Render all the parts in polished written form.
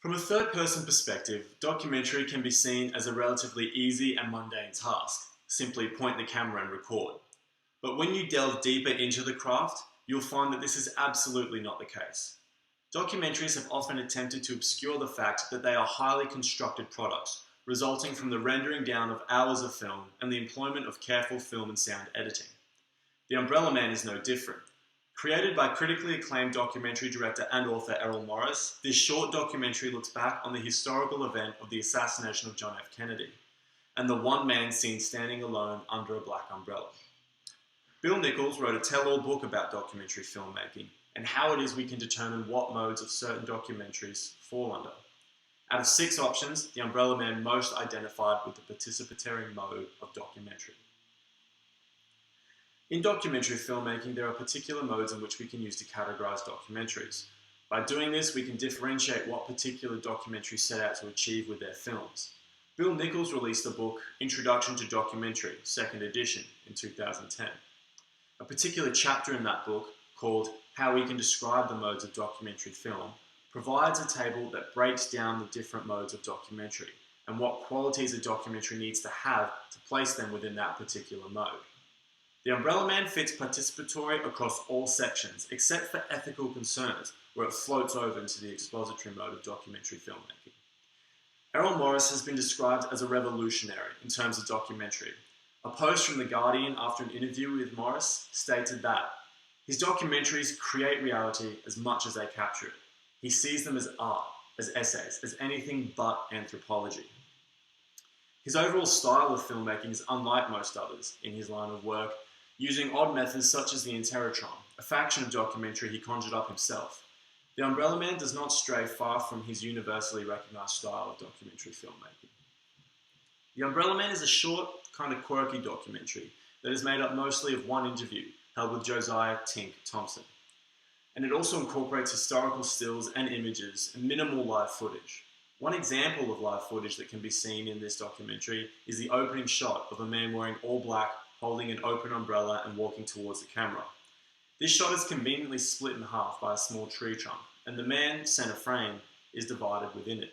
From a third-person perspective, documentary can be seen as a relatively easy and mundane task. Simply point the camera and record. But when you delve deeper into the craft, you'll find that this is absolutely not the case. Documentaries have often attempted to obscure the fact that they are highly constructed products, resulting from the rendering down of hours of film and the employment of careful film and sound editing. The Umbrella Man is no different. Created by critically acclaimed documentary director and author Errol Morris, this short documentary looks back on the historical event of the assassination of John F. Kennedy, and the one man seen standing alone under a black umbrella. Bill Nichols wrote a tell-all book about documentary filmmaking and how it is we can determine what modes of certain documentaries fall under. Out of 6 options, the Umbrella Man most identified with the participatory mode of documentary. In documentary filmmaking, there are particular modes in which we can use to categorize documentaries. By doing this, we can differentiate what particular documentaries set out to achieve with their films. Bill Nichols released the book Introduction to Documentary, 2nd edition, in 2010. A particular chapter in that book, called How We Can Describe the Modes of Documentary Film, provides a table that breaks down the different modes of documentary and what qualities a documentary needs to have to place them within that particular mode. The Umbrella Man fits participatory across all sections, except for ethical concerns, where it floats over into the expository mode of documentary filmmaking. Errol Morris has been described as a revolutionary in terms of documentary. A post from The Guardian after an interview with Morris stated that his documentaries create reality as much as they capture it. He sees them as art, as essays, as anything but anthropology. His overall style of filmmaking is unlike most others in his line of work, using odd methods such as the Interrotron, a faction of documentary he conjured up himself. The Umbrella Man does not stray far from his universally recognized style of documentary filmmaking. The Umbrella Man is a short, kind of quirky documentary that is made up mostly of one interview held with Josiah Tink Thompson. And it also incorporates historical stills and images and minimal live footage. One example of live footage that can be seen in this documentary is the opening shot of a man wearing all black, holding an open umbrella and walking towards the camera. This shot is conveniently split in half by a small tree trunk, and the man, center frame, is divided within it.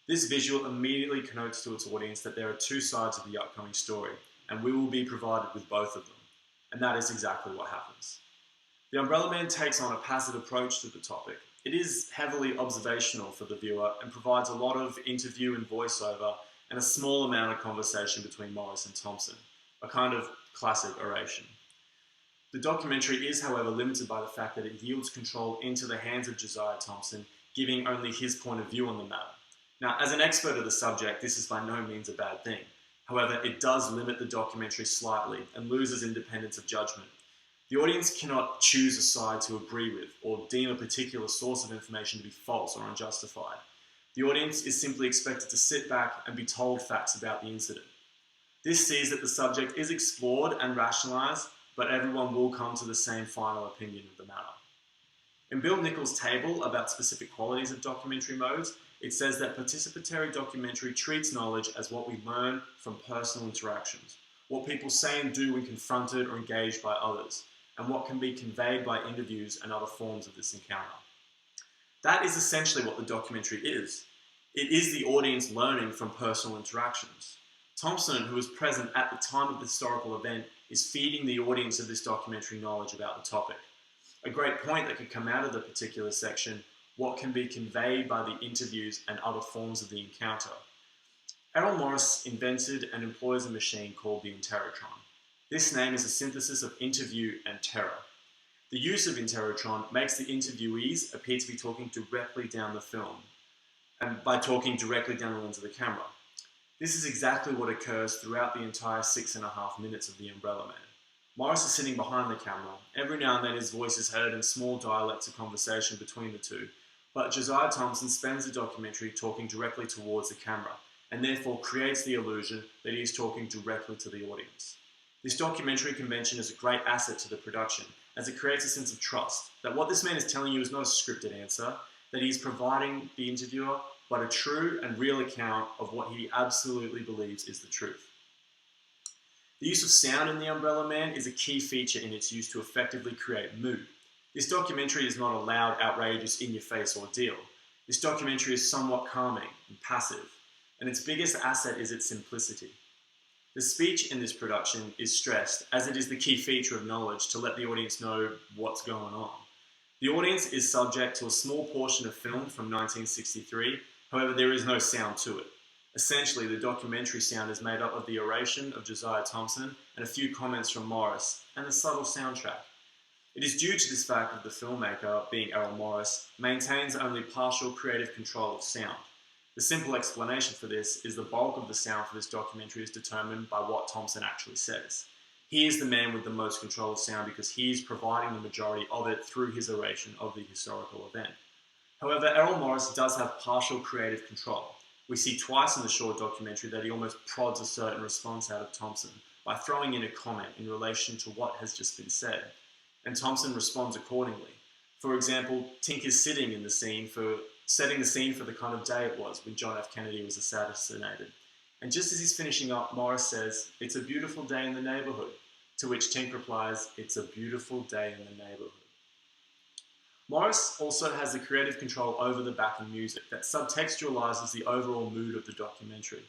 This visual immediately connotes to its audience that there are 2 sides of the upcoming story, and we will be provided with both of them. And that is exactly what happens. The Umbrella Man takes on a passive approach to the topic. It is heavily observational for the viewer and provides a lot of interview and voiceover and a small amount of conversation between Morris and Thompson, a kind of classic oration. The documentary is, however, limited by the fact that it yields control into the hands of Josiah Thompson, giving only his point of view on the matter. Now, as an expert of the subject, this is by no means a bad thing. However, it does limit the documentary slightly and loses independence of judgment. The audience cannot choose a side to agree with or deem a particular source of information to be false or unjustified. The audience is simply expected to sit back and be told facts about the incident. This sees that the subject is explored and rationalized, but everyone will come to the same final opinion of the matter. In Bill Nichols' table about specific qualities of documentary modes, it says that participatory documentary treats knowledge as what we learn from personal interactions, what people say and do when confronted or engaged by others, and what can be conveyed by interviews and other forms of this encounter. That is essentially what the documentary is. It is the audience learning from personal interactions. Thompson, who was present at the time of the historical event, is feeding the audience of this documentary knowledge about the topic. A great point that could come out of the particular section, what can be conveyed by the interviews and other forms of the encounter. Errol Morris invented and employs a machine called the Interrotron. This name is a synthesis of interview and terror. The use of Interrotron makes the interviewees appear to be talking directly down the film, and by talking directly down the lens of the camera. This is exactly what occurs throughout the entire 6.5 minutes of The Umbrella Man. Morris is sitting behind the camera. Every now and then his voice is heard in small dialects of conversation between the two, but Josiah Thompson spends the documentary talking directly towards the camera, and therefore creates the illusion that he is talking directly to the audience. This documentary convention is a great asset to the production, as it creates a sense of trust, that what this man is telling you is not a scripted answer, that he is providing the interviewer but a true and real account of what he absolutely believes is the truth. The use of sound in The Umbrella Man is a key feature in its use to effectively create mood. This documentary is not a loud, outrageous, in-your-face ordeal. This documentary is somewhat calming and passive, and its biggest asset is its simplicity. The speech in this production is stressed, as it is the key feature of knowledge, to let the audience know what's going on. The audience is subject to a small portion of film from 1963, however there is no sound to it. Essentially, the documentary sound is made up of the oration of Josiah Thompson and a few comments from Morris, and the subtle soundtrack. It is due to this fact that the filmmaker, being Errol Morris, maintains only partial creative control of sound. The simple explanation for this is the bulk of the sound for this documentary is determined by what Thompson actually says. He is the man with the most control of sound because he is providing the majority of it through his oration of the historical event. However, Errol Morris does have partial creative control. We see twice in the short documentary that he almost prods a certain response out of Thompson by throwing in a comment in relation to what has just been said, and Thompson responds accordingly. For example, Tink is setting the scene for the kind of day it was when John F. Kennedy was assassinated. And just as he's finishing up, Morris says, "It's a beautiful day in the neighborhood," to which Tink replies, "It's a beautiful day in the neighborhood." Morris also has the creative control over the backing music that subtextualizes the overall mood of the documentary.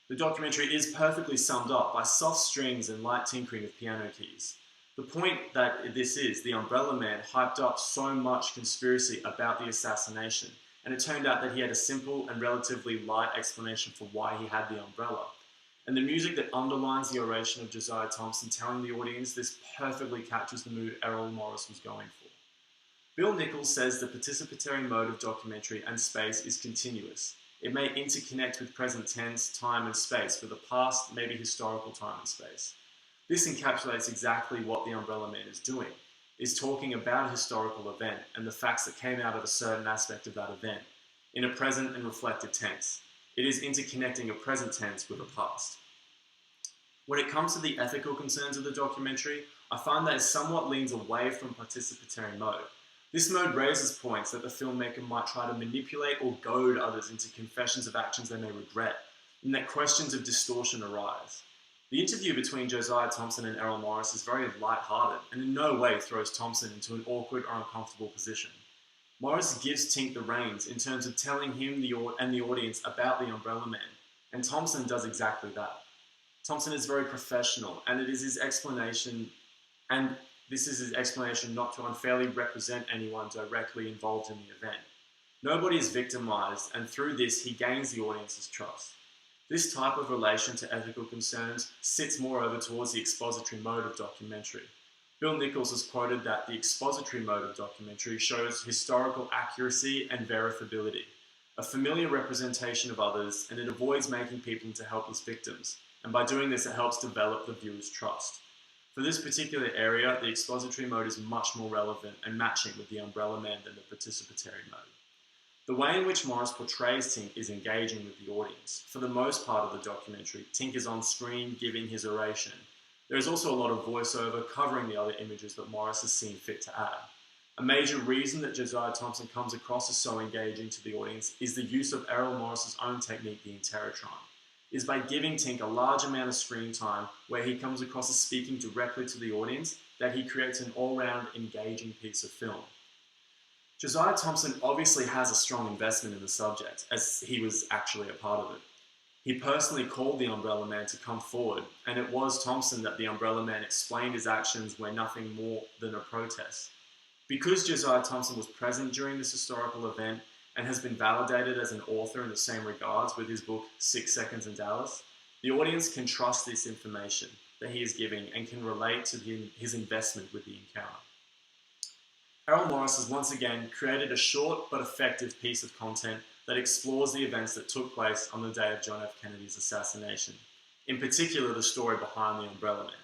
The documentary is perfectly summed up by soft strings and light tinkering of piano keys. The point that this is, the Umbrella Man hyped up so much conspiracy about the assassination, and it turned out that he had a simple and relatively light explanation for why he had the umbrella. And the music that underlines the oration of Josiah Thompson telling the audience this perfectly captures the mood Errol Morris was going for. Bill Nichols says the participatory mode of documentary and space is continuous. It may interconnect with present tense, time and space for the past, maybe historical time and space. This encapsulates exactly what the Umbrella Man is doing, is talking about a historical event and the facts that came out of a certain aspect of that event, in a present and reflective tense. It is interconnecting a present tense with a past. When it comes to the ethical concerns of the documentary, I find that it somewhat leans away from participatory mode. This mode raises points that the filmmaker might try to manipulate or goad others into confessions of actions they may regret, and that questions of distortion arise. The interview between Josiah Thompson and Errol Morris is very light-hearted and in no way throws Thompson into an awkward or uncomfortable position. Morris gives Tink the reins in terms of telling him and the audience about the Umbrella Man, and Thompson does exactly that. Thompson is very professional, and this is his explanation not to unfairly represent anyone directly involved in the event. Nobody is victimized, and through this he gains the audience's trust. This type of relation to ethical concerns sits moreover towards the expository mode of documentary. Bill Nichols has quoted that the expository mode of documentary shows historical accuracy and verifiability, a familiar representation of others, and it avoids making people into helpless victims, and by doing this it helps develop the viewer's trust. For this particular area, the expository mode is much more relevant and matching with the Umbrella Man than the participatory mode. The way in which Morris portrays Tink is engaging with the audience. For the most part of the documentary, Tink is on screen giving his oration. There is also a lot of voiceover covering the other images that Morris has seen fit to add. A major reason that Josiah Thompson comes across as so engaging to the audience is the use of Errol Morris's own technique, the Interrotron. Is by giving Tink a large amount of screen time where he comes across as speaking directly to the audience that he creates an all-round engaging piece of film. Josiah Thompson obviously has a strong investment in the subject, as he was actually a part of it. He personally called the Umbrella Man to come forward, and it was Thompson that the Umbrella Man explained his actions were nothing more than a protest. Because Josiah Thompson was present during this historical event and has been validated as an author in the same regards with his book 6 Seconds in Dallas, the audience can trust this information that he is giving and can relate to his investment with the encounter. Errol Morris has once again created a short but effective piece of content that explores the events that took place on the day of John F. Kennedy's assassination, in particular the story behind the Umbrella Man.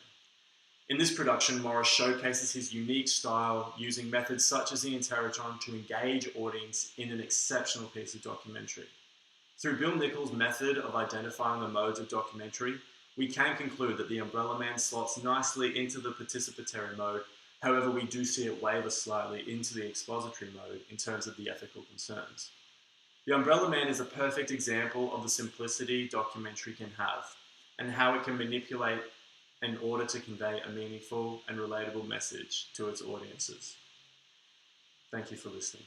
In this production, Morris showcases his unique style using methods such as the Interrotron to engage audience in an exceptional piece of documentary. Through Bill Nichols' method of identifying the modes of documentary, we can conclude that the Umbrella Man slots nicely into the participatory mode. However, we do see it waver slightly into the expository mode in terms of the ethical concerns. The Umbrella Man is a perfect example of the simplicity documentary can have, and how it can manipulate in order to convey a meaningful and relatable message to its audiences. Thank you for listening.